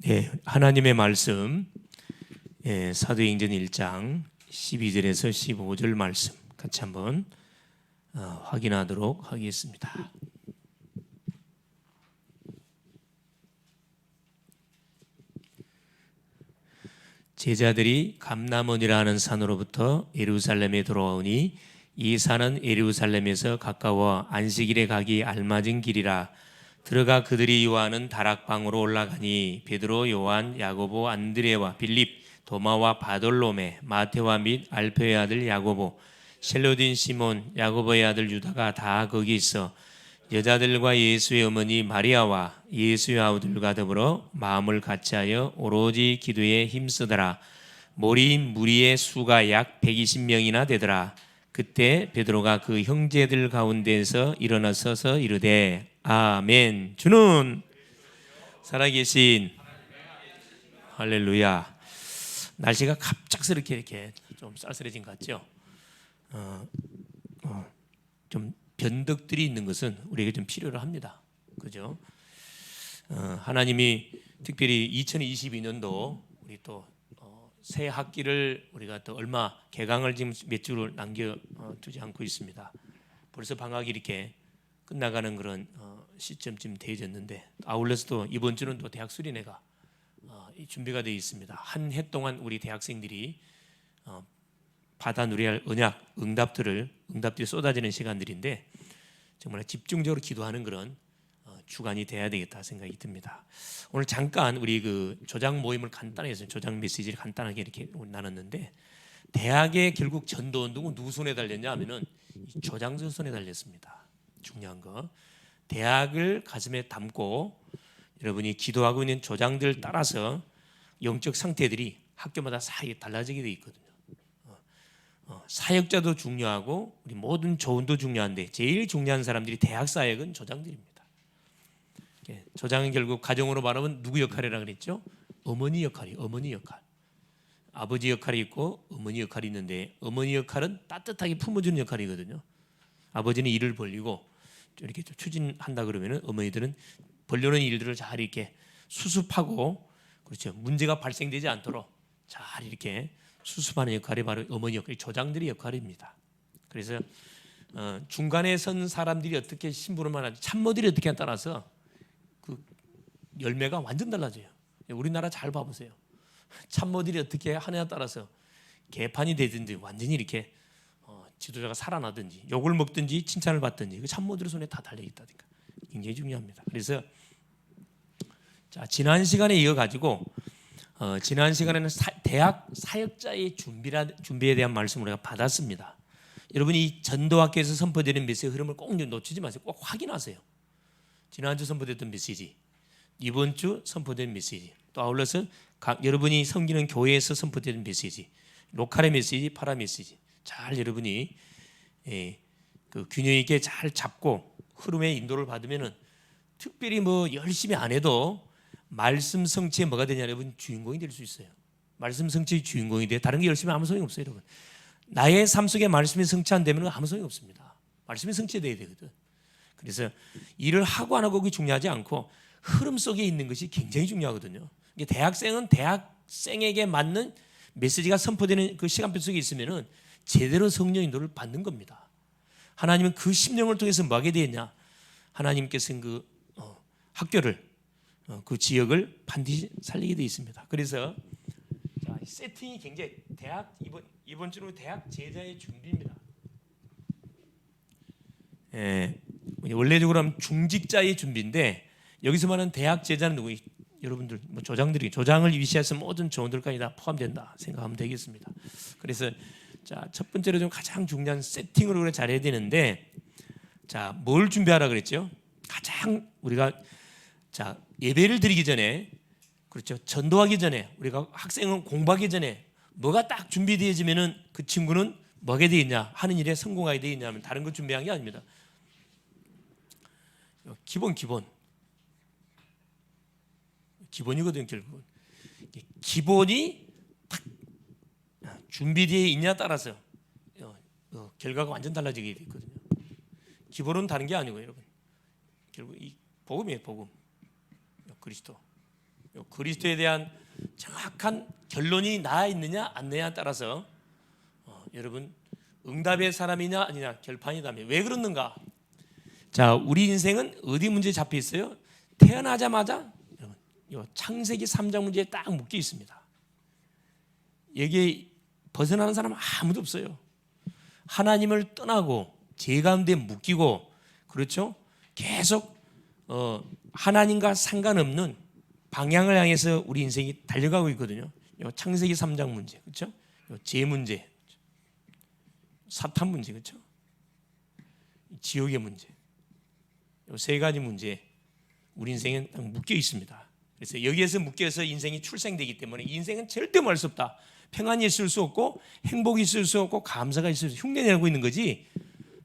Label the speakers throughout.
Speaker 1: 네, 하나님의 말씀 사도행전 1장 12절에서 15절 말씀 같이 한번 확인하도록 하겠습니다. 제자들이 감람원이라 하는 산으로부터 예루살렘에 돌아오니 이 산은 예루살렘에서 가까워 안식일에 가기 알맞은 길이라. 들어가 그들이 요하는 다락방으로 올라가니 베드로, 요한, 야고보, 안드레와 빌립, 도마와 바돌로메, 마테와 및 알페의 아들 야고보, 셀로딘 시몬, 야고보의 아들 유다가 다 거기 있어 여자들과 예수의 어머니 마리아와 예수의 아우들과 더불어 마음을 같이하여 오로지 기도에 힘쓰더라. 모인 무리의 수가 약 120명이나 되더라. 그때 베드로가 그 형제들 가운데에서 일어나 서서 이르되 아멘. 주는 살아계신 할렐루야. 날씨가 갑작스럽게 이렇게 좀 쌀쌀해진 것 같죠? 좀 변덕들이 있는 것은 우리에게 좀 필요로 합니다. 그죠? 하나님이 특별히 2022년도 우리 또 새 학기를 우리가 또 얼마 개강을 지금 몇 주를 남겨두지 않고 있습니다. 벌써 방학이 이렇게 끝나가는 그런 시점쯤 되어졌는데 아울러서 또 이번 주는 또 대학 수련회가 준비가 되어 있습니다. 한 해 동안 우리 대학생들이 받아 누려야 할 언약, 응답들이 쏟아지는 시간들인데 정말 집중적으로 기도하는 그런 주간이 돼야 되겠다 생각이 듭니다. 오늘 잠깐 우리 그 조장 모임을 간단하게 해서 조장 메시지를 간단하게 이렇게 나눴는데 대학의 결국 전도운동은 누구 손에 달렸냐 하면은 조장들 손에 달렸습니다. 중요한 거 대학을 가슴에 담고 여러분이 기도하고 있는 조장들 따라서 영적 상태들이 학교마다 사이 달라지게 돼 있거든요. 사역자도 중요하고 우리 모든 조언도 중요한데 제일 중요한 사람들이 대학 사역은 조장들입니다. 조장은 결국 가정으로 말하면 누구 역할이라고 그랬죠? 어머니 역할이 어머니 역할. 아버지 역할이 있고 어머니 역할이 있는데 어머니 역할은 따뜻하게 품어주는 역할이거든요. 아버지는 일을 벌리고 이렇게 추진한다 그러면은 어머니들은 벌려놓은 일들을 잘 이렇게 수습하고 그렇죠. 문제가 발생되지 않도록 잘 이렇게 수습하는 역할이 바로 어머니 역할, 조장들의 역할입니다. 그래서 중간에 선 사람들이 어떻게 심부름을 하는지 참모들이 어떻게 하냐에 따라서 그 열매가 완전 달라져요. 우리나라 잘 봐보세요. 참모들이 어떻게 하느냐에 따라서 개판이 되든지 완전히 이렇게 지도자가 살아나든지 욕을 먹든지 칭찬을 받든지 그 참모들의 손에 다 달려있다니까. 굉장히 중요합니다. 그래서 자, 지난 시간에 이어가지고 지난 시간에는 대학 사역자의 준비에 대한 말씀을 우리가 받았습니다. 여러분이 이 전도학교에서 선포되는 메시지 흐름을 꼭 놓치지 마세요. 꼭 확인하세요. 지난주 선포됐던 메시지, 이번 주 선포된 메시지, 또 아울러서 여러분이 섬기는 교회에서 선포되는 메시지, 로컬의 메시지, 파라 메시지 잘 여러분이 그 균형 있게 잘 잡고 흐름의 인도를 받으면은 특별히 뭐 열심히 안 해도 말씀 성취에 뭐가 되냐 여러분 주인공이 될 수 있어요. 말씀 성취의 주인공이 돼. 다른 게 열심히 아무 소용이 없어요, 여러분. 나의 삶 속에 말씀이 성취 안 되면 아무 소용이 없습니다. 말씀이 성취돼야 되거든. 그래서 일을 하고 안 하고 그게 중요하지 않고 흐름 속에 있는 것이 굉장히 중요하거든요. 대학생은 대학생에게 맞는 메시지가 선포되는 그 시간표 속에 있으면은 제대로 성령 인도를 받는 겁니다. 하나님은 그 심령을 통해서 뭐 하게 되었냐? 하나님께서는 그 학교를 그 지역을 반드시 살리게 되어 있습니다. 그래서 자, 세팅이 굉장히 대학 이번 주로 대학 제자의 준비입니다. 원래적으로 하면 중직자의 준비인데 여기서 말하는 대학 제자는 누구? 여러분들 뭐 조장을 위시해서 모든 조언들까지 다 포함된다 생각하면 되겠습니다. 그래서 자, 첫 번째로 좀 가장 중요한 세팅으로 잘해야 되는데 자, 뭘 준비하라 그랬죠? 가장 우리가 자, 예배를 드리기 전에 그렇죠. 전도하기 전에 우리가 학생은 공부하기 전에 뭐가 딱 준비되어지면은 그 친구는 뭐게 되어 있냐? 하는 일에 성공하게 되어 있냐면 다른 거 준비한 게 아닙니다. 기본이거든요. 결국은 기본이 딱 준비되어 있냐에 따라서 결과가 완전 달라지게 돼 있거든요. 기본은 다른 게 아니고 여러분 결국 이 복음이에요. 복음. 그리스도. 그리스도에 대한 정확한 결론이 나와 있느냐 안 있느냐에 따라서 여러분 응답의 사람이냐 아니냐 결판이다면 왜 그렇는가? 자, 우리 인생은 어디 문제에 잡혀 있어요? 태어나자마자 여러분, 창세기 3장 문제에 딱 묶여 있습니다. 여기에 벗어나는 사람 아무도 없어요. 하나님을 떠나고 죄 가운데 묶이고 그렇죠? 계속 하나님과 상관없는 방향을 향해서 우리 인생이 달려가고 있거든요. 창세기 3장 문제, 그렇죠? 죄 문제, 사탄 문제, 그렇죠? 지옥의 문제, 이 세 가지 문제 우리 인생은 딱 묶여 있습니다. 그래서 여기에서 묶여서 인생이 출생되기 때문에 인생은 절대 말 수 없다. 평안이 있을 수 없고 행복이 있을 수 없고 감사가 있을 수 흉내내고 있는 거지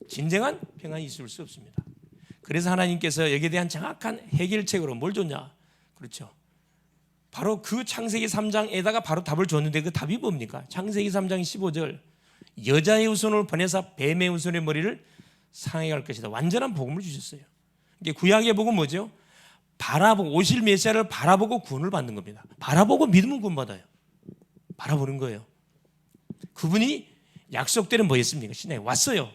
Speaker 1: 진정한 평안이 있을 수 없습니다. 그래서 하나님께서 여기에 대한 정확한 해결책으로 뭘 줬냐? 그렇죠. 바로 그 창세기 3장에다가 바로 답을 줬는데 그 답이 뭡니까? 창세기 3장 15절 여자의 후손을 보내사 뱀의 후손의 머리를 상하게 할 것이다. 완전한 복음을 주셨어요. 이게 구약의 복음 뭐죠? 바라보고 오실 메시아를 바라보고 구원을 받는 겁니다. 바라보고 믿으면 구원받아요. 바라보는 거예요. 그분이 약속대로 뭐였습니까? 신약에 왔어요.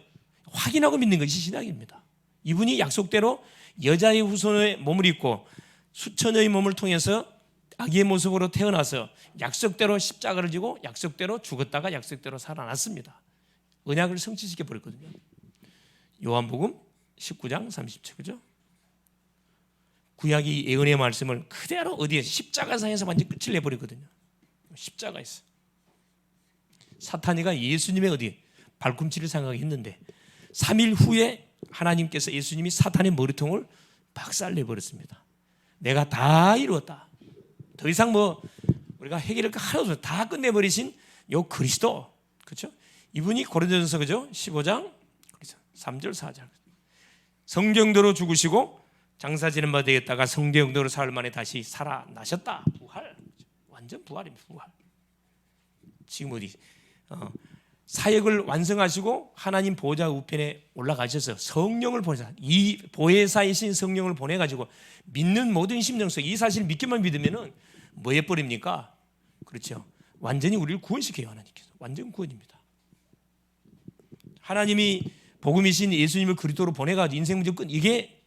Speaker 1: 확인하고 믿는 것이 신약입니다. 이분이 약속대로 여자의 후손의 몸을 입고 수천여의 몸을 통해서 아기의 모습으로 태어나서 약속대로 십자가를 지고 약속대로 죽었다가 약속대로 살아났습니다. 언약을 성취시켜 버렸거든요. 요한복음 19장 30절, 그죠? 구약이 예언의 말씀을 그대로 어디에 십자가상에서 완전 끝을 내버리거든요. 십자가에서 사탄이가 예수님의 어디 발꿈치를 생각했는데 3일 후에 하나님께서 예수님이 사탄의 머리통을 박살내버렸습니다. 내가 다 이루었다. 더 이상 뭐 우리가 해결할 거 하나도 없어. 다 끝내버리신 요 그리스도, 그렇죠? 이분이 고린도전서 그죠? 15장 3절 4절 성경대로 죽으시고 장사 지는 바 되겠다가 성경대로 사흘 만에 다시 살아나셨다. 부활, 완전 부활입니다. 부활. 지금 어디 사역을 완성하시고 하나님 보좌 우편에 올라가셔서 성령을 보내서 이 보혜사이신 성령을 보내가지고 믿는 모든 심령 속 이 사실 믿기만 믿으면은 뭐 해버립니까? 그렇죠. 완전히 우리를 구원시켜요. 하나님께서 완전 구원입니다. 하나님이 복음이신 예수님을 그리스도로 보내가지고 인생 문제 끝 이게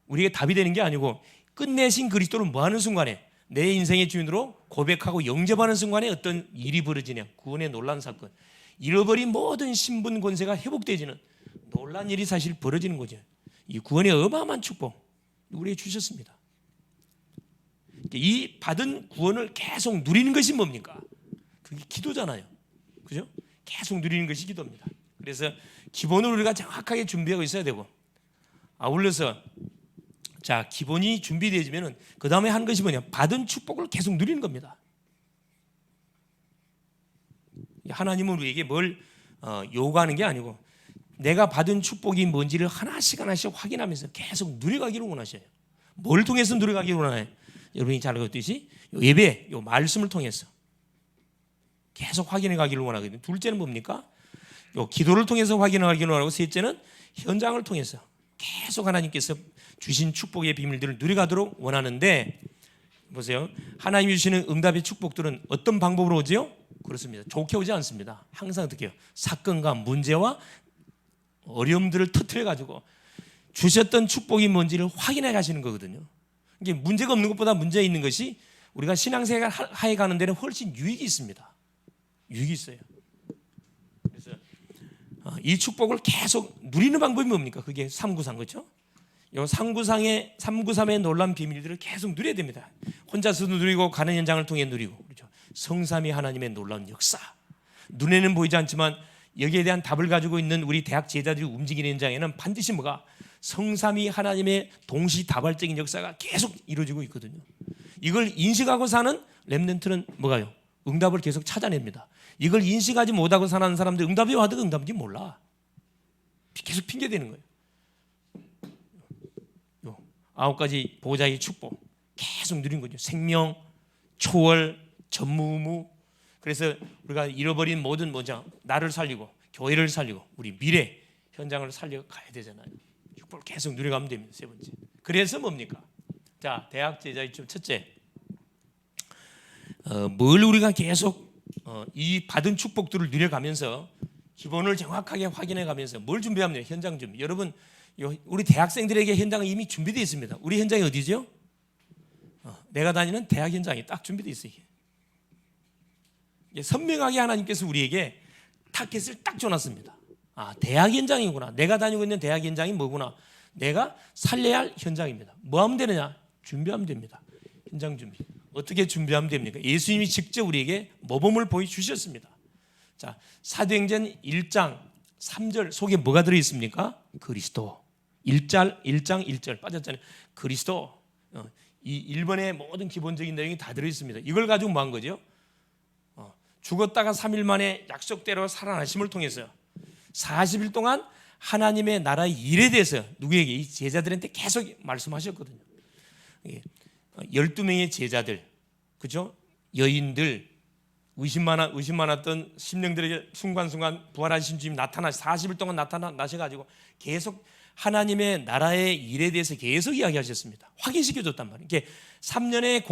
Speaker 1: 우리에게 답이 되는 게 아니고 끝내신 그리스도를 뭐하는 순간에 내 인생의 주인으로 고백하고 영접하는 순간에 어떤 일이 벌어지냐? 구원의 놀라운 사건. 잃어버린 모든 신분 권세가 회복되지는 놀라운 일이 사실 벌어지는 거죠. 이 구원의 어마어마한 축복 우리에게 주셨습니다. 이 받은 구원을 계속 누리는 것이 뭡니까? 그게 기도잖아요. 그죠? 계속 누리는 것이 기도입니다. 그래서 기본을 우리가 정확하게 준비하고 있어야 되고 아울러서 자 기본이 준비되어지면 그 다음에 하는 것이 뭐냐? 받은 축복을 계속 누리는 겁니다. 하나님은 우리에게 뭘 요구하는 게 아니고 내가 받은 축복이 뭔지를 하나씩 하나씩 확인하면서 계속 누려가기를 원하셔요. 뭘 통해서 누려가기를 원하나요? 여러분이 잘 알고 있듯이 예배, 요 말씀을 통해서 계속 확인해 가기를 원하거든요. 둘째는 뭡니까? 요 기도를 통해서 확인해 가기를 원하고 셋째는 현장을 통해서 계속 하나님께서 주신 축복의 비밀들을 누려가도록 원하는데 보세요. 하나님이 주시는 응답의 축복들은 어떤 방법으로 오지요? 그렇습니다. 좋게 오지 않습니다. 항상 어떻게 해요? 사건과 문제와 어려움들을 터뜨려 가지고 주셨던 축복이 뭔지를 확인해 가시는 거거든요. 이게 문제가 없는 것보다 문제 있는 것이 우리가 신앙생활 하에 가는 데는 훨씬 유익이 있습니다. 유익이 있어요. 그래서 이 축복을 계속 누리는 방법이 뭡니까? 그게 393 그렇죠? 이 393의 놀라운 비밀들을 계속 누려야 됩니다. 혼자서도 누리고 가는 현장을 통해 누리고 그렇죠? 성삼위 하나님의 놀라운 역사. 눈에는 보이지 않지만 여기에 대한 답을 가지고 있는 우리 대학 제자들이 움직이는 현장에는 반드시 뭐가 성삼위 하나님의 동시다발적인 역사가 계속 이루어지고 있거든요. 이걸 인식하고 사는 렘넌트는 뭐가요? 응답을 계속 찾아냅니다. 이걸 인식하지 못하고 사는 사람들 응답이 와도 응답인지 몰라. 계속 핑계대는 거예요. 9가지 보호자의 축복 계속 누린 거죠. 생명, 초월, 전무후무. 그래서 우리가 잃어버린 모든 나를 살리고 교회를 살리고 우리 미래 현장을 살려 가야 되잖아요. 축복을 계속 누려가면 됩니다. 세 번째. 그래서 뭡니까? 자, 대학 제자의 첫째 뭘 우리가 계속 이 받은 축복들을 누려가면서 기본을 정확하게 확인해가면서 뭘 준비하면 돼요? 현장 준비. 여러분, 우리 대학생들에게 현장은 이미 준비되어 있습니다. 우리 현장이 어디죠? 내가 다니는 대학 현장이 딱 준비되어 있어요. 선명하게 하나님께서 우리에게 타켓을 딱 줘놨습니다. 대학 현장이구나. 내가 다니고 있는 대학 현장이 뭐구나. 내가 살려야 할 현장입니다. 뭐 하면 되느냐? 준비하면 됩니다. 현장 준비. 어떻게 준비하면 됩니까? 예수님이 직접 우리에게 모범을 보여주셨습니다. 자, 사도행전 1장 3절 속에 뭐가 들어있습니까? 그리스도. 1장 1절 빠졌잖아요. 그리스도. 이 1번의 모든 기본적인 내용이 다 들어있습니다. 이걸 가지고 뭐 한 거죠? 죽었다가 3일 만에 약속대로 살아나심을 통해서 40일 동안 하나님의 나라의 일에 대해서 누구에게? 이 제자들한테 계속 말씀하셨거든요. 12명의 제자들, 그죠? 여인들, 의심 많았던 심령들에게 순간순간 부활하신 주님 40일 동안 나타나셔가지고 계속 하나님의 나라의 일에 대해서 계속 이야기하셨습니다. 확인시켜줬단 말이에요. 이게 3년의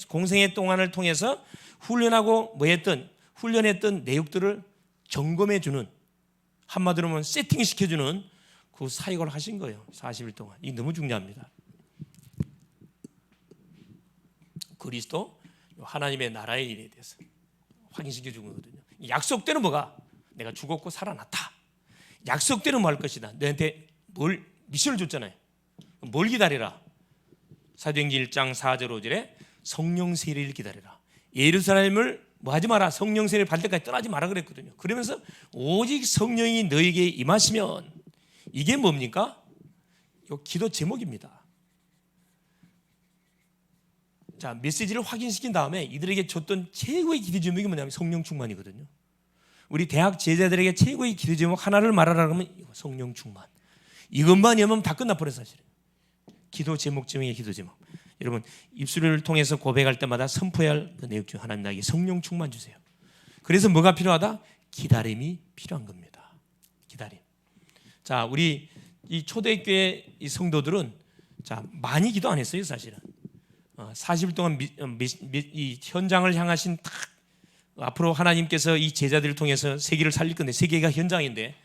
Speaker 1: 공생의 동안을 통해서 훈련하고 훈련했던 내용들을 점검해주는, 한마디로 하면 세팅시켜주는 그 사역을 하신 거예요. 40일 동안. 이게 너무 중요합니다. 그리스도 하나님의 나라의 일에 대해서 확인시켜 준 거거든요. 약속대로 뭐가? 내가 죽었고 살아났다. 약속대로 뭐 할 것이다. 너한테 뭘 미션을 줬잖아요. 뭘 기다리라? 사도행전 1장 4절 5절에 성령 세례를 기다리라. 예루살렘을 뭐 하지 마라. 성령 세례를 받을 때까지 떠나지 마라 그랬거든요. 그러면서 오직 성령이 너에게 임하시면, 이게 뭡니까? 이 기도 제목입니다. 자, 메시지를 확인시킨 다음에 이들에게 줬던 최고의 기도 제목이 뭐냐면 성령 충만이거든요. 우리 대학 제자들에게 최고의 기도 제목 하나를 말하라 그러면 성령 충만. 이것만이면 다 끝나버려 사실은. 기도 제목 중에 기도 제목. 여러분, 입술을 통해서 고백할 때마다 선포해야 할 그 내용 중 하나는 나에게 성령 충만 주세요. 그래서 뭐가 필요하다? 기다림이 필요한 겁니다. 기다림. 자, 우리 이 초대교회 이 성도들은 자, 많이 기도 안 했어요 사실은. 40일 동안 이 현장을 향하신 딱 앞으로 하나님께서 이 제자들을 통해서 세계를 살릴 건데, 세계가 현장인데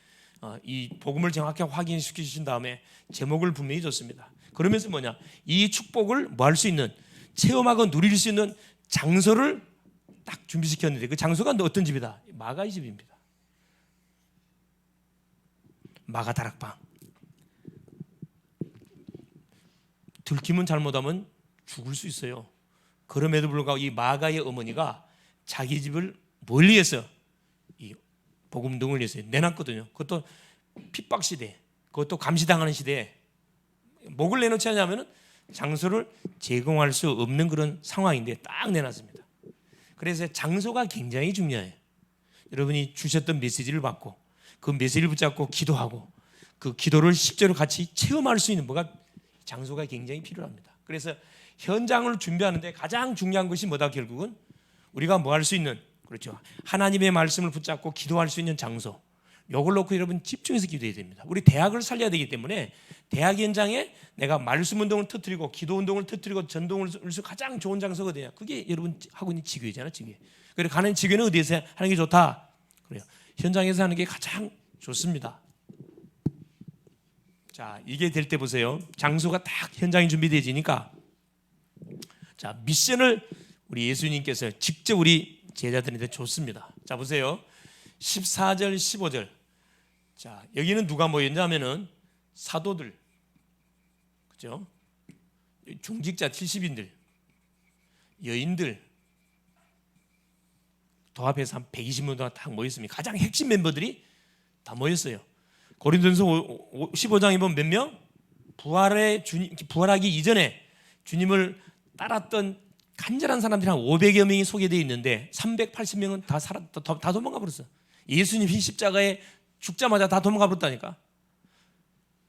Speaker 1: 이 복음을 정확하게 확인시켜 주신 다음에 제목을 분명히 줬습니다. 그러면서 뭐냐? 이 축복을 뭐 할 수 있는, 체험하고 누릴 수 있는 장소를 딱 준비시켰는데, 그 장소가 어떤 집이다? 마가의 집입니다. 마가 다락방. 들키면 잘못하면 죽을 수 있어요. 그럼에도 불구하고 이 마가의 어머니가 자기 집을 멀리해서 이 복음 등을 위해서 내놨거든요. 그것도 핍박 시대, 그것도 감시당하는 시대에 목을 내놓지 않냐면 장소를 제공할 수 없는 그런 상황인데 딱 내놨습니다. 그래서 장소가 굉장히 중요해요. 여러분이 주셨던 메시지를 받고 그 메시지를 붙잡고 기도하고 그 기도를 실제로 같이 체험할 수 있는 뭐가, 장소가 굉장히 필요합니다. 그래서 현장을 준비하는데 가장 중요한 것이 뭐다? 결국은 우리가 뭐 할 수 있는, 그렇죠, 하나님의 말씀을 붙잡고 기도할 수 있는 장소. 이걸 놓고 여러분 집중해서 기도해야 됩니다. 우리 대학을 살려야 되기 때문에 대학 현장에 내가 말씀 운동을 터뜨리고 기도 운동을 터뜨리고 전동을 수 가장 좋은 장소가 어디냐? 그게 여러분 하고 있는 지교회잖아요, 지교회. 그래서 가는 지교회는 어디에서 하는 게 좋다? 그래요. 현장에서 하는 게 가장 좋습니다. 자, 이게 될 때 보세요. 장소가 딱 현장이 준비되어지니까, 자, 미션을 우리 예수님께서 직접 우리 제자들한테 줬습니다. 자, 보세요. 14절 15절. 자, 여기는 누가 모였냐면은 사도들, 그죠? 중직자 70인들, 여인들, 도합해서 한 120명 동안 딱 모였습니다. 가장 핵심 멤버들이 다 모였어요. 고린도전서 15장에 보면 몇 명? 부활하기 이전에 주님을 따랐던 간절한 사람들이 한 500여 명이 소개되어 있는데 380명은 다 도망가 버렸어. 예수님이 십자가에 죽자마자 다 도망가 버렸다니까.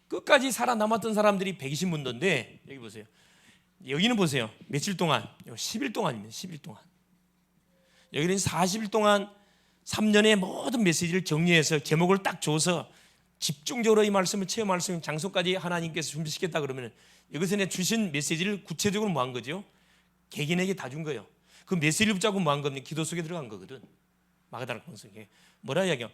Speaker 1: 끝까지 살아남았던 사람들이 120문도인데 여기 보세요. 여기는 보세요. 며칠 동안? 10일 동안입니다. 10일 동안. 여기는 40일 동안 3년의 모든 메시지를 정리해서 제목을 딱 줘서 집중적으로 이 말씀을 체험할 수 있는 장소까지 하나님께서 준비시켰다 그러면, 이것에 주신 메시지를 구체적으로 뭐 한 거죠? 개개인에게 다 준 거예요. 그 메시지를 붙잡고 뭐 한 겁니까? 기도 속에 들어간 거거든. 마가다락 방송에 뭐라 이야기해요?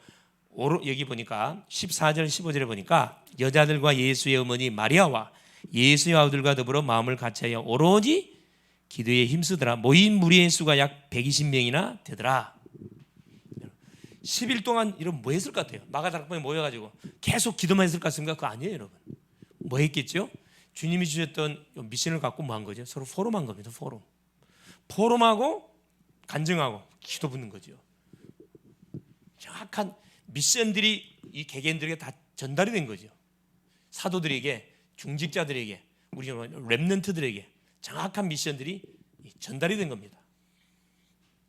Speaker 1: 여기 보니까 14절 15절에 보니까 여자들과 예수의 어머니 마리아와 예수의 아들과 더불어 마음을 같이하여 오로지 기도에 힘쓰더라. 모인 무리의 수가 약 120명이나 되더라. 10일 동안 이런 뭐 했을 것 같아요? 마가다락방에 모여가지고 계속 기도만 했을 것 같습니까? 그거 아니에요, 여러분. 뭐 했겠죠? 주님이 주셨던 미션을 갖고 뭐 한 거죠? 서로 포럼한 겁니다. 포럼하고 간증하고 기도 붙는 거죠. 정확한 미션들이 이 개개인들에게 다 전달이 된 거죠. 사도들에게, 중직자들에게, 우리 렘넌트들에게 정확한 미션들이 전달이 된 겁니다.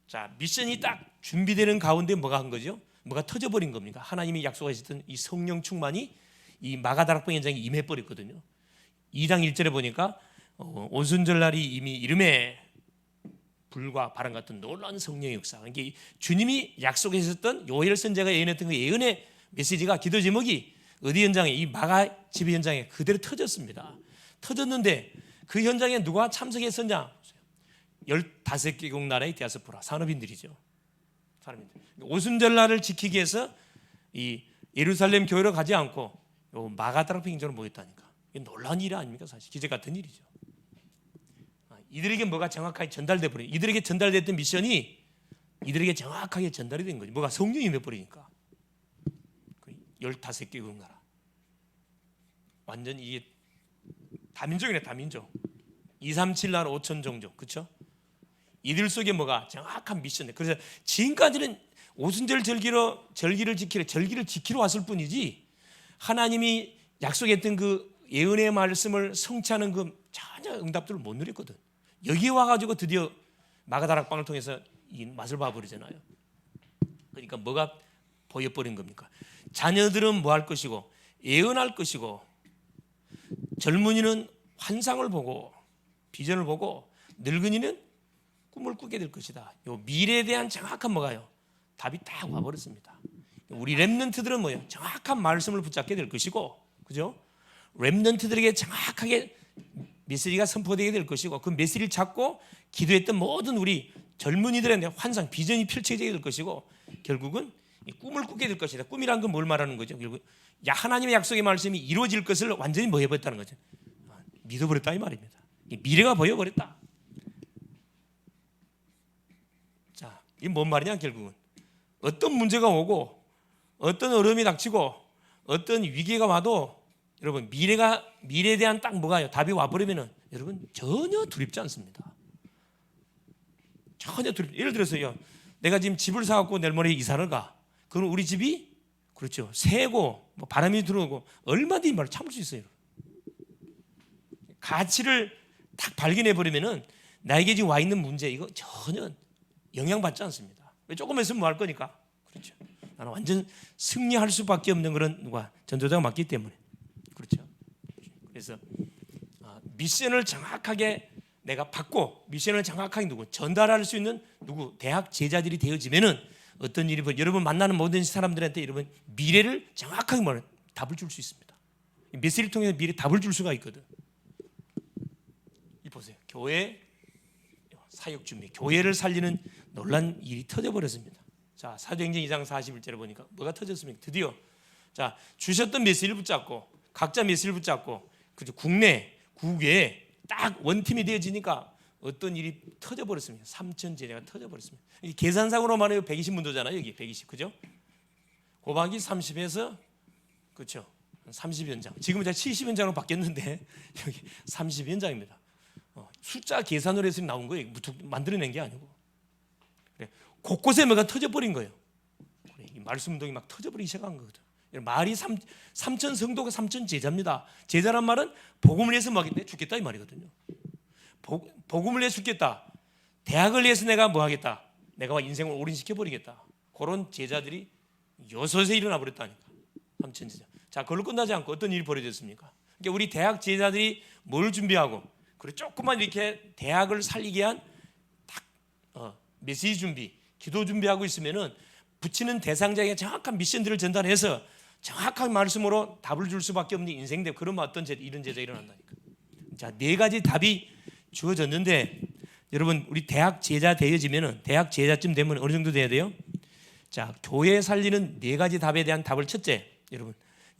Speaker 1: 자, 미션이 딱 준비되는 가운데 뭐가 한 거죠? 뭐가 터져버린 겁니까? 하나님이 약속하셨던 이 성령 충만이 이 마가다락방 현장에 임해버렸거든요. 2장 1절에 보니까 오순절날이 이미 이름에 불과 바람 같은 놀라운 성령의 역사. 그러니까 주님이 약속하셨던 요엘 선지자가 예언했던 그 예언의 메시지가 기도 제목이 어디 현장에, 이 마가 집의 현장에 그대로 터졌습니다. 터졌는데 그 현장에 누가 참석했었냐? 15개국 나라의 디아스포라 산업인들이죠. 오순절날을 지키기 위해서 이 예루살렘 교회로 가지 않고 요 마가다락방 현장으로 모였다니까. 이게 놀라운 일 아닙니까? 사실 기적 같은 일이죠. 이들에게 뭐가 정확하게 전달돼 버려. 이들에게 전달됐던 미션이 이들에게 정확하게 전달이 된 거죠. 뭐가 성령이 임해버리니까. 15개국 나라. 완전 이게 다민족이네, 다민족. 237 나라 5천 종족, 그렇죠? 이들 속에 뭐가 정확한 미션이. 그래서 지금까지는 오순절 절기를 지키러 왔을 뿐이지 하나님이 약속했던 그 예언의 말씀을 성취하는 그 전혀 응답들을 못 누렸거든. 여기 와가지고 드디어 마가다락방을 통해서 이 맛을 봐버리잖아요. 그러니까 뭐가 보여버린 겁니까? 자녀들은 뭐 할 것이고 예언할 것이고 젊은이는 환상을 보고 비전을 보고 늙은이는 꿈을 꾸게 될 것이다. 요 미래에 대한 정확한 뭐가요? 답이 딱 와버렸습니다. 우리 렘넌트들은 뭐예요? 정확한 말씀을 붙잡게 될 것이고, 그죠? 렘넌트들에게 정확하게 메시지가 선포되게 될 것이고, 그 메시지를 잡고 기도했던 모든 우리 젊은이들의 환상, 비전이 펼쳐지게 될 것이고, 결국은 꿈을 꾸게 될 것이다. 꿈이란 건 뭘 말하는 거죠? 결국 하나님의 약속의 말씀이 이루어질 것을 완전히 뭐 해버렸다는 거죠? 믿어버렸다 이 말입니다. 미래가 보여버렸다. 자, 이게 뭔 말이냐? 결국은 어떤 문제가 오고 어떤 어려움이 닥치고 어떤 위기가 와도 여러분 미래에 대한 딱 뭐가요? 답이 와버리면은 여러분 전혀 두렵지 않습니다. 전혀 예를 들어서요, 내가 지금 집을 사갖고 내일 모레 이사를 가. 그럼 우리 집이 그렇죠, 새고 뭐 바람이 들어오고 얼마든지 말을 참을 수 있어요. 가치를 딱 발견해 버리면은 나에게 지금 와 있는 문제 이거 전혀 영향받지 않습니다. 왜 조금 있으면 뭐 할 거니까. 그렇죠. 나는 완전 승리할 수밖에 없는 그런 누가 전도자가 맞기 때문에. 그렇죠. 그래서 미션을 정확하게 내가 받고 미션을 정확하게 전달할 수 있는 대학 제자들이 되어지면은 어떤 일이 여러분 만나는 모든 사람들한테 여러분 미래를 정확하게 답을 줄 수 있습니다. 메시지를 통해서 미래 답을 줄 수가 있거든. 이 보세요. 교회 사역 준비, 교회를 살리는 놀란 일이 터져버렸습니다. 자, 사도행전 2장 41절에 보니까 뭐가 터졌습니까? 드디어 자, 주셨던 메시지를 붙잡고 각자 메시지를 붙잡고 그죠, 국내 국외에 딱 원팀이 되어지니까 어떤 일이 터져버렸습니다. 3천 제자가 터져버렸습니다. 계산상으로 말하면 120문도잖아요. 여기 120, 그죠? 곱하기 30에서 그렇죠, 30현장. 지금은 70현장으로 바뀌었는데 여기 30현장입니다. 숫자 계산으로 해서 나온 거예요. 만들어낸 게 아니고. 그래, 곳곳에 뭐가 터져버린 거예요. 그래, 이 말씀 운동이 막 터져버리기 시작한 거거든. 말이 3천 성도가 3천 제자입니다. 제자란 말은 복음을 위해서 뭐 하겠다? 죽겠다 이 말이거든요. 복음을 위해서 죽겠다. 대학을 위해서 내가 뭐 하겠다? 내가 인생을 올인시켜버리겠다. 그런 제자들이 여섯에 일어나 버렸다니까. 3천 제자. 자, 그걸로 끝나지 않고 어떤 일이 벌어졌습니까? 그러니까 우리 대학 제자들이 뭘 준비하고 그리고 조금만 이렇게 대학을 살리게 한 딱 메시지 준비, 기도 준비하고 있으면은 붙이는 대상자에게 정확한 미션들을 전달해서 정확한 말씀으로 답을 줄 수밖에 없는 인생 대 그러면 어떤 이런 제자 일어난다니까. 자, 4가지 답이 주어졌는데 여러분 우리 대학 제자 되어지면은 대학 제자쯤 되면 어느 정도 돼야 돼요? 자, 교회 살리는 네 가지 답에 대한 답을 첫째,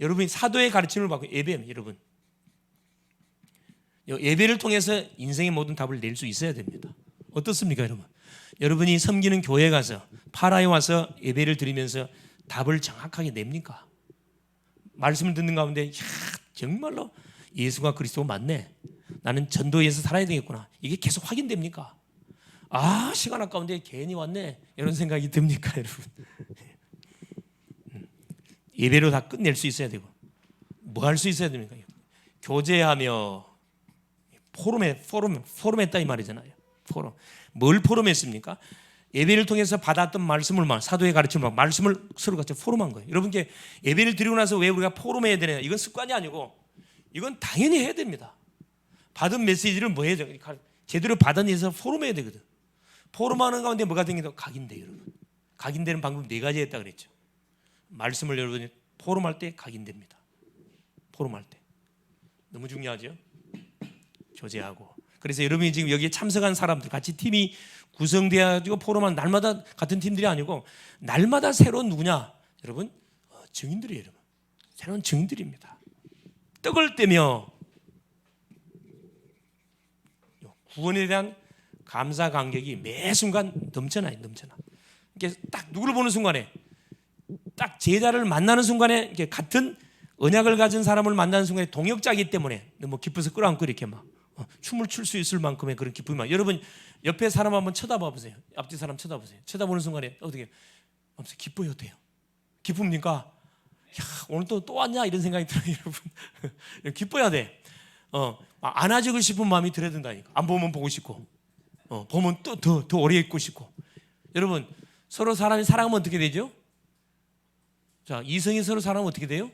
Speaker 1: 여러분이 사도의 가르침을 받고 예배입니다. 여러분 예배를 통해서 인생의 모든 답을 낼 수 있어야 됩니다. 어떻습니까, 여러분? 여러분이 섬기는 교회에 가서 파라에 와서 예배를 드리면서 답을 정확하게 냅니까? 말씀을 듣는 가운데 정말로 예수가 그리스도가 맞네, 나는 전도에서 살아야 되겠구나, 이게 계속 확인됩니까? 시간 아까운데 괜히 왔네, 이런 생각이 듭니까, 여러분? 예배로 다 끝낼 수 있어야 되고 뭐 할 수 있어야 됩니까? 교제하며 포럼했다 이 말이잖아요. 포럼. 뭘 포럼했습니까? 예배를 통해서 받았던 말씀을 사도의 가르침을 말씀을 서로 같이 포럼한 거예요. 여러분께 예배를 드리고 나서 왜 우리가 포럼해야 되냐? 이건 습관이 아니고 이건 당연히 해야 됩니다. 받은 메시지를 뭐 해야 돼? 제대로 받아내서 포럼해야 되거든. 포럼하는 가운데 뭐가 생긴다? 각인돼, 여러분. 각인되는 방법 네 가지 했다 그랬죠. 말씀을 여러분이 포럼할 때 각인됩니다. 포럼할 때 너무 중요하죠. 교제하고. 그래서 여러분이 지금 여기에 참석한 사람들 같이 팀이 구성되어가지고 포럼한 날마다 같은 팀들이 아니고 날마다 새로운 누구냐? 여러분 증인들이에요. 여러분 새로운 증인들입니다. 떡을 떼며 구원에 대한 감사 감격이 매 순간 넘쳐나요. 이게 딱 누구를 보는 순간에, 딱 제자를 만나는 순간에, 이게 같은 언약을 가진 사람을 만나는 순간에 동역자이기 때문에 너무 기뻐서 끌어안고 이렇게 막 춤을 출 수 있을 만큼의 그런 기쁨이. 여러분 옆에 사람 한번 쳐다봐 보세요. 앞뒤 사람 쳐다보세요. 쳐다보는 순간에 어떻게 기뻐요? 어때요? 기쁩니까? 야, 오늘 또 왔냐? 이런 생각이 들어요, 여러분. 기뻐야 돼. 안아주고 싶은 마음이 들어야 된다니까. 안 보면 보고 싶고, 보면 또 더 오래 있고 싶고. 여러분 서로 사람이 사랑하면 어떻게 되죠? 자, 이성이 서로 사랑하면 어떻게 돼요?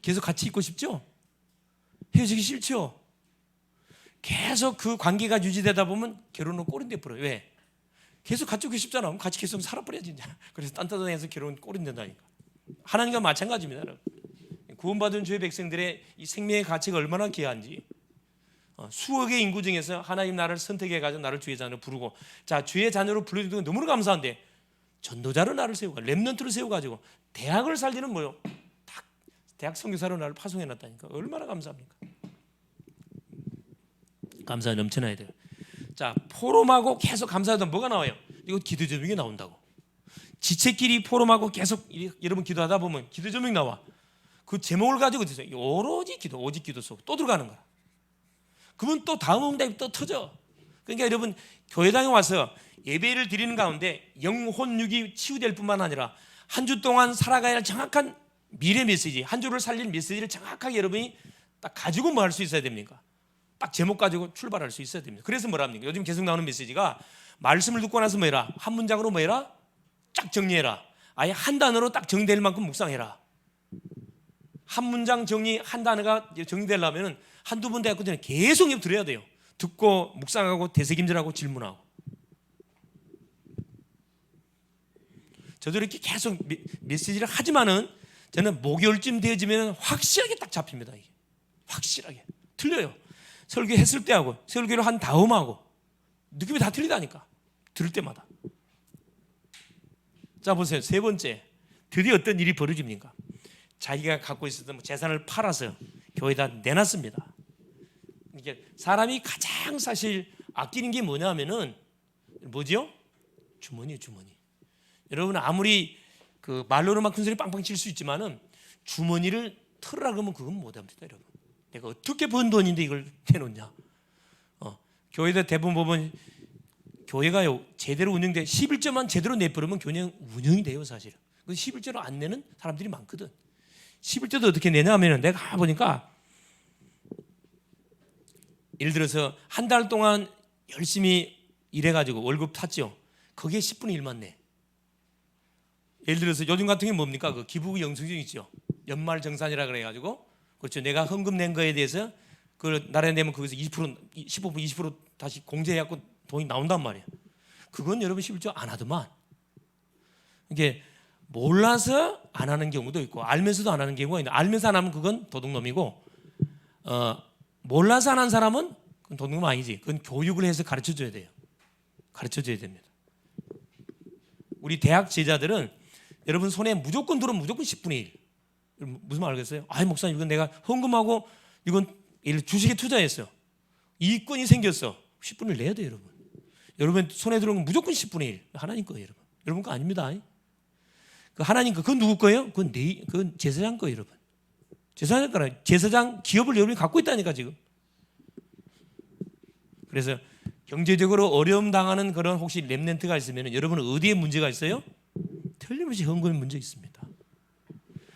Speaker 1: 계속 같이 있고 싶죠? 헤어지기 싫죠? 계속 그 관계가 유지되다 보면 결혼은 꼴인데 버려요. 왜? 계속 같이 있고 싶잖아. 그럼 같이 계속 살아버려야지. 그래서 딴딴해서 결혼은 꼴인된다니까. 하나님과 마찬가지입니다. 구원받은 주의 백성들의 이 생명의 가치가 얼마나 귀한지. 수억의 인구 중에서 하나님 나를 선택해가지고 나를 주의 자녀로 부르고, 자, 주의 자녀로 불러주는 건 너무나 감사한데 전도자로 나를 세우고 렘넌트로 세워가지고 대학을 살리는 뭐요? 대학 선교사로 나를 파송해놨다니까. 얼마나 감사합니까? 감사 넘쳐나야 돼요. 자, 포럼하고 계속 감사하다 뭐가 나와요? 이거 기도 제목이 나온다고. 지체끼리 포럼하고 계속 여러분 기도하다 보면 기도 제목이 나와. 그 제목을 가지고 드세요. 오로지 기도, 오직 기도 속 또 들어가는 거야. 그러면 또 다음 응답이 또 터져. 그러니까 여러분 교회당에 와서 예배를 드리는 가운데 영혼육이 치유될 뿐만 아니라 한 주 동안 살아가야 할 정확한 미래 메시지, 한 주를 살릴 메시지를 정확하게 여러분이 딱 가지고 뭐 할 수 있어야 됩니까? 딱 제목 가지고 출발할 수 있어야 됩니다. 그래서 뭐랍니까? 요즘 계속 나오는 메시지가 말씀을 듣고 나서 뭐 해라? 한 문장으로 뭐 해라? 쫙 정리해라. 아예 한 단어로 딱 정리될 만큼 묵상해라. 한 문장 정리, 한 단어가 정리되려면 한두 번 대학교 때는 계속 들어야 돼요. 듣고 묵상하고 되새김질하고 질문하고. 저도 이렇게 계속 메시지를 하지만은 저는 목요일쯤 되어지면 확실하게 딱 잡힙니다. 이게. 확실하게. 틀려요. 설교했을 때하고 설교를 한 다음하고 느낌이 다 틀리다니까. 들을 때마다. 자, 보세요. 세 번째, 드디어 어떤 일이 벌어집니까? 자기가 갖고 있었던 재산을 팔아서 교회에다 내놨습니다. 이게 사람이 가장 사실 아끼는 게 뭐냐면은 뭐죠? 주머니예요, 주머니. 여러분 아무리 그 말로는 막 큰 소리 빵빵 칠 수 있지만은 주머니를 털으라 그러면 그건 못합니다, 여러분. 내가 어떻게 번 돈인데 이걸 해놓냐? 교회들 대부분 보면 교회가요 제대로 운영돼 11조만 제대로 내버리면 교회 운영이 돼요, 사실. 그 11조로 안 내는 사람들이 많거든. 11조도 어떻게 내냐면은 내가 보니까 예를 들어서 한 달 동안 열심히 일해가지고 월급 탔죠. 거기에 10분의 1만 내. 예를 들어서 요즘 같은 게 뭡니까? 그 기부 영수증 있죠. 연말 정산이라 그래가지고 그렇죠. 내가 헌금 낸 거에 대해서 그걸 나라에 내면 거기서 20%, 15%, 20% 다시 공제해갖고 돈이 나온단 말이에요. 그건 여러분 11조 안 하더만. 이게 몰라서 안 하는 경우도 있고 알면서도 안 하는 경우가 있는데 알면서 안 하면 그건 도둑놈이고 몰라서 안 한 사람은 그건 도둑놈 아니지. 그건 교육을 해서 가르쳐줘야 돼요. 가르쳐줘야 됩니다. 우리 대학 제자들은 여러분 손에 무조건 들어오면 무조건 10분의 1. 무슨 말 알겠어요? 아이 목사님 이건 내가 헌금하고 이건 주식에 투자했어요. 이익권이 생겼어. 10분의 1 내야 돼요 여러분. 여러분 손에 들어오면 무조건 10분의 1. 하나님 거예요 여러분. 여러분 거 아닙니다. 그 하나님 거 그건 누구 거예요? 그건 제사장 거예요 여러분. 제사장 거라. 제사장 기업을 여러분이 갖고 있다니까 지금. 그래서 경제적으로 어려움 당하는 그런 혹시 렘넌트가 있으면 여러분은 어디에 문제가 있어요? 틀림없이 헌금에 문제 있습니다.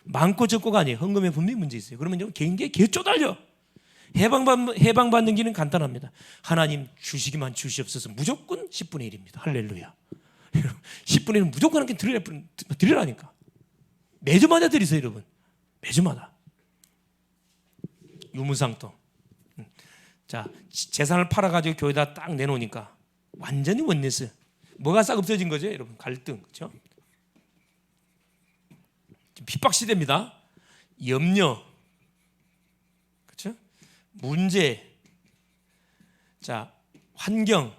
Speaker 1: 많고 적고가 아니에요. 헌금에 분명히 문제 있어요. 그러면 개인계에 쪼달려. 해방받는 길은 간단합니다. 하나님 주시기만 주시옵소서. 무조건 10분의 1입니다. 할렐루야. 10분의 1은 무조건 함께 드리라니까. 매주마다 드리세요 여러분. 매주마다. 유무상통. 자, 재산을 팔아가지고 교회에다 딱 내놓으니까 완전히 원네스. 뭐가 싹 없어진 거죠 여러분? 갈등. 그렇죠? 핍박 시대입니다. 염려, 그렇죠? 문제, 자 환경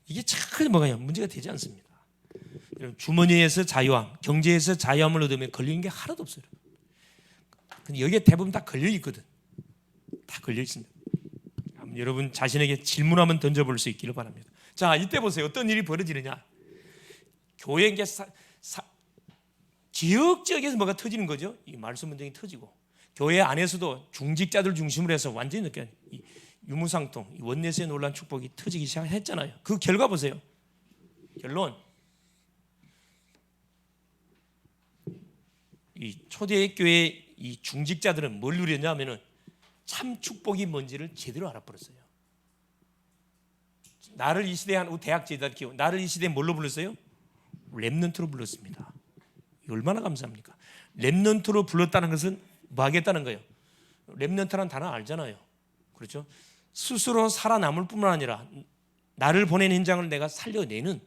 Speaker 1: 이게 참 뭐가요? 문제가 되지 않습니다. 주머니에서 자유함, 경제에서 자유함을 얻으면 걸리는 게 하나도 없어요. 근데 여기에 대부분 다 걸려 있거든. 다 걸려 있습니다. 여러분 자신에게 질문 한번 던져볼 수 있기를 바랍니다. 자 이때 보세요. 어떤 일이 벌어지느냐? 교회에 지역지역에서 뭐가 터지는 거죠. 이 말씀 분쟁이 터지고 교회 안에서도 중직자들 중심으로 해서 완전히 느껴요. 이 유무상통, 이 원내스의 놀란 축복이 터지기 시작했잖아요. 그 결과 보세요. 결론 이 초대교회 이 중직자들은 뭘 누렸냐 하면은 참 축복이 뭔지를 제대로 알아버렸어요. 나를 이 시대에 한 대학 제자들 키워 나를 이 시대에 뭘로 불렀어요? 렘넌트로 불렀습니다. 얼마나 감사합니까? 렘넌트로 불렀다는 것은 뭐 하겠다는 거예요? 렘넌트라는 단어 알잖아요. 그렇죠? 스스로 살아남을 뿐만 아니라 나를 보낸 현장을 내가 살려내는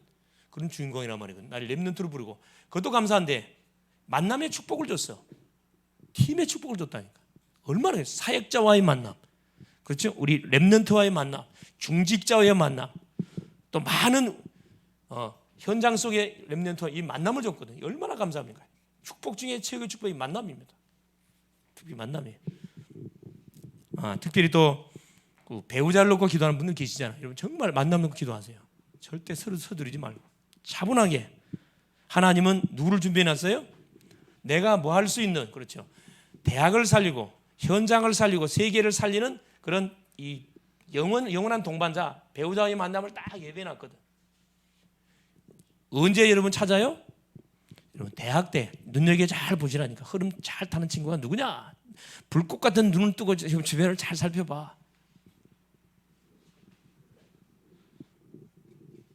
Speaker 1: 그런 주인공이란 말이거든요. 나를 렘넌트로 부르고 그것도 감사한데 만남의 축복을 줬어. 팀의 축복을 줬다니까. 얼마나 사역자와의 만남, 그렇죠? 우리 렘넌트와의 만남, 중직자와의 만남, 또 많은 현장 속에 렘넌트와 이 만남을 줬거든요. 얼마나 감사합니까? 축복 중에 최고의 축복이 만남입니다. 특별히 만남이에요. 특별히 또 그 배우자를 놓고 기도하는 분들 계시잖아요. 여러분 정말 만남 놓고 기도하세요. 절대 서로 서두르지 말고 차분하게. 하나님은 누구를 준비해놨어요? 내가 뭐 할 수 있는, 그렇죠, 대학을 살리고 현장을 살리고 세계를 살리는 그런 이 영원한 동반자 배우자의 만남을 딱 예배해놨거든. 언제 여러분 찾아요? 여러분 대학 때 눈여겨 잘 보시라니까. 흐름 잘 타는 친구가 누구냐? 불꽃 같은 눈을 뜨고 주변을 잘 살펴봐.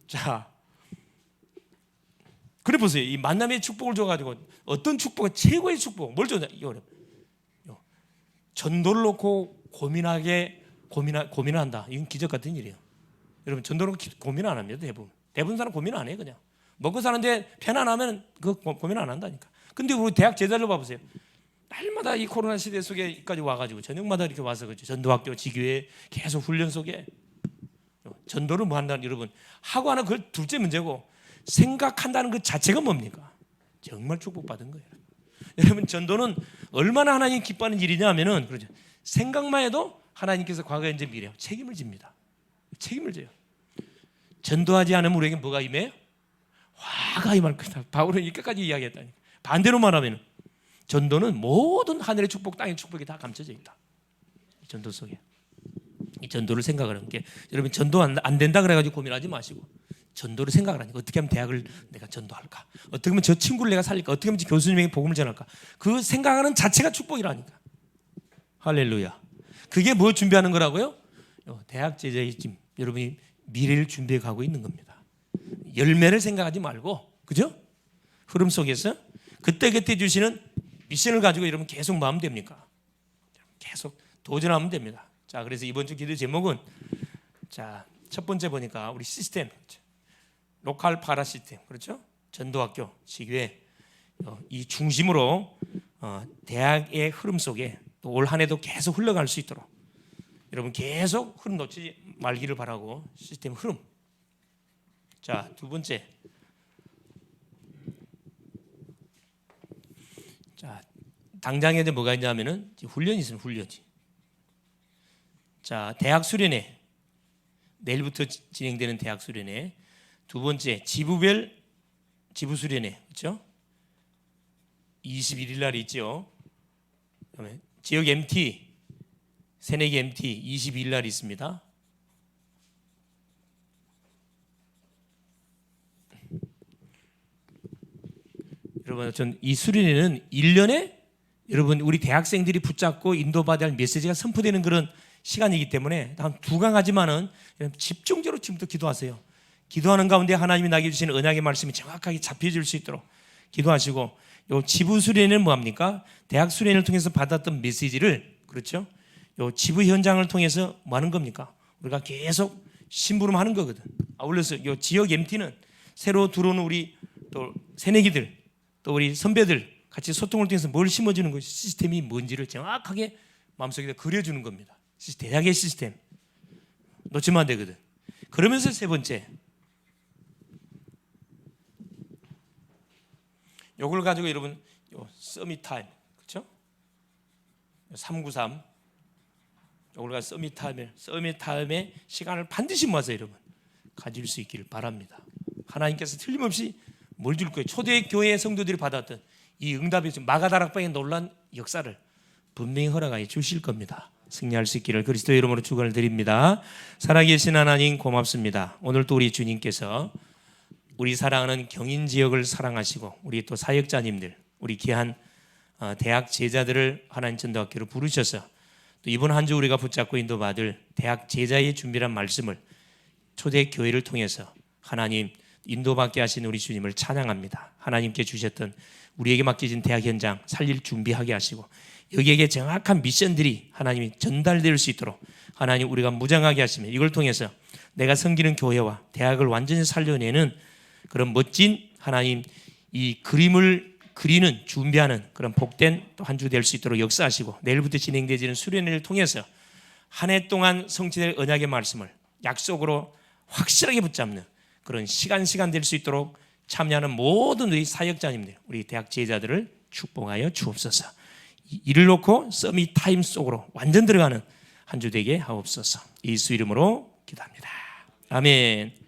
Speaker 1: 자, 그래 보세요. 이 만남의 축복을 줘가지고 어떤 축복은 최고의 축복 뭘 줬냐? 이거 전도를 놓고 고민을 한다. 이건 기적 같은 일이에요. 여러분 전도를 놓고 고민 안 합니다. 대부분 사람 고민 안 해요. 그냥 먹고 사는데 편안하면 그 고민 안 한다니까. 근데 우리 대학 제자를 봐보세요. 날마다 이 코로나 시대 속에까지 와가지고 저녁마다 이렇게 와서 그렇죠. 전도학교 지교회 계속 훈련 속에 전도를 뭐 한다는, 여러분 하고 하나 그걸 둘째 문제고 생각한다는 그 자체가 뭡니까? 정말 축복받은 거예요. 여러분 전도는 얼마나 하나님 기뻐하는 일이냐 하면은, 그렇죠, 생각만 해도 하나님께서 과거 현재 미래 책임을 집니다. 책임을 져요. 전도하지 않으면 우리에게 뭐가 임해요? 화가 임할 거다. 바울은 이까지 이야기했다니. 반대로 말하면 전도는 모든 하늘의 축복, 땅의 축복이 다 감춰져 있다. 이 전도 속에. 이 전도를 생각하는 게, 여러분 전도 안 된다 그래가지고 고민하지 마시고 전도를 생각을 하니까 어떻게 하면 대학을 내가 전도할까? 어떻게 하면 저 친구를 내가 살릴까? 어떻게 하면 교수님에게 복음을 전할까? 그 생각하는 자체가 축복이라니까. 할렐루야. 그게 뭐 준비하는 거라고요? 대학 제자의 짐. 여러분이 미래를 준비해 가고 있는 겁니다. 열매를 생각하지 말고, 그죠? 흐름 속에서 그때그때 주시는 미션을 가지고 여러분 계속 마음 됩니까? 계속 도전하면 됩니다. 자, 그래서 이번 주 기도 제목은, 자, 첫 번째 보니까 우리 시스템, 그렇죠? 로컬 파라 시스템, 그렇죠? 전도학교, 지교회 이 중심으로 대학의 흐름 속에 또 올 한 해도 계속 흘러갈 수 있도록 여러분 계속 흐름 놓치지 말기를 바라고 시스템 흐름. 자, 두 번째. 자, 당장에 이제 뭐가 있냐면은 훈련이 있으면 훈련이. 자, 대학 수련회. 내일부터 진행되는 대학 수련회. 두 번째, 지부별 지부 수련회. 그렇죠? 21일 날 있죠. 그다음에 지역 MT 새내기 MT 22일 날 있습니다. 여러분, 전 이 수련회는 1년에 여러분 우리 대학생들이 붙잡고 인도받아야 할 메시지가 선포되는 그런 시간이기 때문에 한 두 강하지만은 집중적으로 지금부터 기도하세요. 기도하는 가운데 하나님이 나에게 주시는 언약의 말씀이 정확하게 잡혀질 수 있도록 기도하시고, 요 지부 수련회는 뭐합니까? 대학 수련회를 통해서 받았던 메시지를, 그렇죠? 요 지부 현장을 통해서 뭐 하는 겁니까? 우리가 계속 심부름하는 거거든. 아울러서 요 지역 MT는 새로 들어오는 우리 또 새내기들, 또 우리 선배들 같이 소통을 통해서 뭘 심어주는 것이 시스템이 뭔지를 정확하게 마음속에 그려주는 겁니다. 대학의 시스템 놓치면 안 되거든. 그러면서 세 번째, 요걸 가지고 여러분 요 서밋 타임, 그렇죠? 393 요걸 가지고 서밋 타임에 시간을 반드시 모아서 여러분 가질 수 있기를 바랍니다. 하나님께서 틀림없이 뭘 줄 거예요? 초대교회 성도들이 받았던 이 응답의 마가다락방의 놀란 역사를 분명히 허락하여 주실 겁니다. 승리할 수 있기를 그리스도의 이름으로 축원을 드립니다. 살아계신 하나님 고맙습니다. 오늘 또 우리 주님께서 우리 사랑하는 경인 지역을 사랑하시고 우리 또 사역자님들, 우리 귀한 대학 제자들을 하나님 전도학교로 부르셔서 또 이번 한 주 우리가 붙잡고 인도받을 대학 제자의 준비란 말씀을 초대교회를 통해서 하나님 인도받게 하신 우리 주님을 찬양합니다. 하나님께 주셨던 우리에게 맡겨진 대학 현장 살릴 준비하게 하시고 여기에게 정확한 미션들이 하나님이 전달될 수 있도록 하나님 우리가 무장하게 하시면 이걸 통해서 내가 섬기는 교회와 대학을 완전히 살려내는 그런 멋진 하나님 이 그림을 그리는 준비하는 그런 복된 또 한 주 될 수 있도록 역사하시고 내일부터 진행되지는 수련회를 통해서 한 해 동안 성취될 언약의 말씀을 약속으로 확실하게 붙잡는 그런 시간 될 수 있도록 참여하는 모든 우리 사역자님들, 우리 대학 제자들을 축복하여 주옵소서. 이를 놓고 서밋 타임 속으로 완전 들어가는 한 주 되게 하옵소서. 예수 이름으로 기도합니다. 아멘.